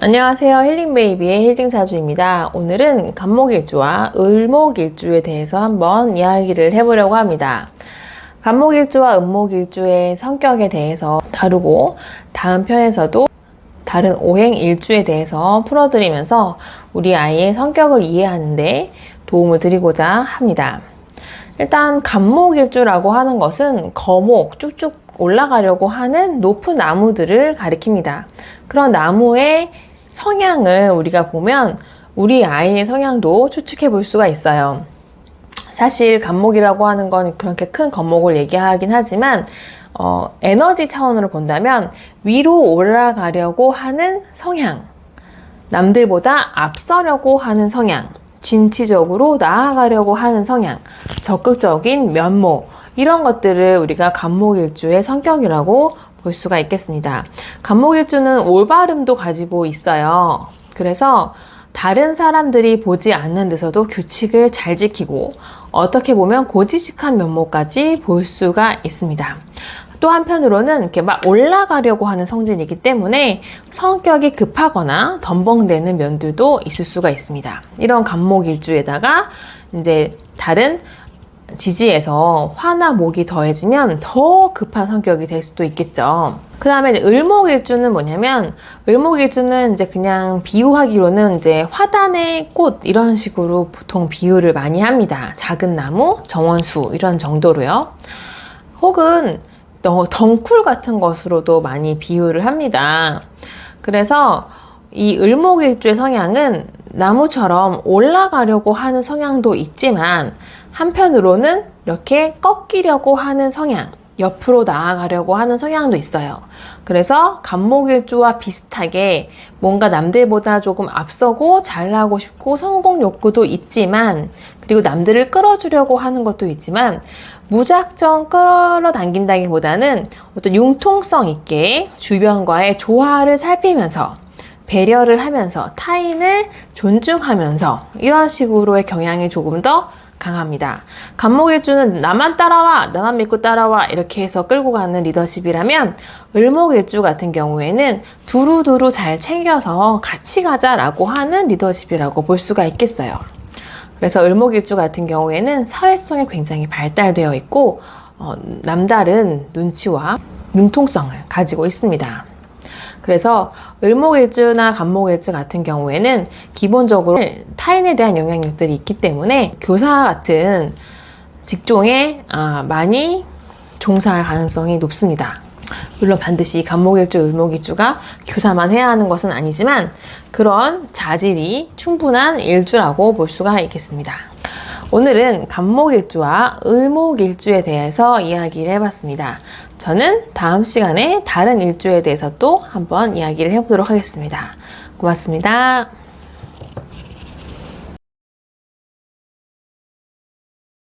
안녕하세요. 힐링베이비의 힐링사주입니다. 오늘은 간목일주와 을목일주에 대해서 한번 이야기를 해보려고 합니다. 간목일주와 을목일주의 성격에 대해서 다루고 다음 편에서도 다른 오행일주에 대해서 풀어드리면서 우리 아이의 성격을 이해하는 데 도움을 드리고자 합니다. 일단 간목일주라고 하는 것은 거목 쭉쭉 올라가려고 하는 높은 나무들을 가리킵니다. 그런 나무의 성향을 우리가 보면 우리 아이의 성향도 추측해 볼 수가 있어요. 사실 간목이라고 하는 건 그렇게 큰 건목을 얘기하긴 하지만 에너지 차원으로 본다면 위로 올라가려고 하는 성향, 남들보다 앞서려고 하는 성향, 진취적으로 나아가려고 하는 성향, 적극적인 면모, 이런 것들을 우리가 간목일주의 성격이라고 볼 수가 있겠습니다. 간목일주는 올바름도 가지고 있어요. 그래서 다른 사람들이 보지 않는 데서도 규칙을 잘 지키고 어떻게 보면 고지식한 면모까지 볼 수가 있습니다. 또 한편으로는 이렇게 막 올라가려고 하는 성질이기 때문에 성격이 급하거나 덤벙대는 면들도 있을 수가 있습니다. 이런 간목일주에다가 이제 다른 지지에서 화나 목이 더해지면 더 급한 성격이 될 수도 있겠죠. 그 다음에 을목일주는 뭐냐면, 을목일주는 이제 그냥 비유하기로는 이제 화단의 꽃 이런 식으로 보통 비유를 많이 합니다. 작은 나무, 정원수 이런 정도로요. 혹은 덩쿨 같은 것으로도 많이 비유를 합니다. 그래서 이 을목일주의 성향은 나무처럼 올라가려고 하는 성향도 있지만 한편으로는 이렇게 꺾이려고 하는 성향, 옆으로 나아가려고 하는 성향도 있어요. 그래서 간목일주와 비슷하게 뭔가 남들보다 조금 앞서고 잘나고 싶고 성공 욕구도 있지만, 그리고 남들을 끌어주려고 하는 것도 있지만 무작정 끌어당긴다기보다는 어떤 융통성 있게 주변과의 조화를 살피면서 배려를 하면서 타인을 존중하면서 이런 식으로의 경향이 조금 더 강합니다. 간목일주는 나만 따라와, 나만 믿고 따라와 이렇게 해서 끌고 가는 리더십이라면, 을목일주 같은 경우에는 두루두루 잘 챙겨서 같이 가자라고 하는 리더십이라고 볼 수가 있겠어요. 그래서 을목일주 같은 경우에는 사회성이 굉장히 발달되어 있고 남다른 눈치와 융통성을 가지고 있습니다. 그래서 을목일주나 간목일주 같은 경우에는 기본적으로 타인에 대한 영향력들이 있기 때문에 교사 같은 직종에 많이 종사할 가능성이 높습니다. 물론 반드시 간목일주, 을목일주가 교사만 해야 하는 것은 아니지만 그런 자질이 충분한 일주라고 볼 수가 있겠습니다. 오늘은 간목일주와 을목일주에 대해서 이야기를 해봤습니다. 저는 다음 시간에 다른 일주에 대해서 또 한번 이야기를 해보도록 하겠습니다. 고맙습니다.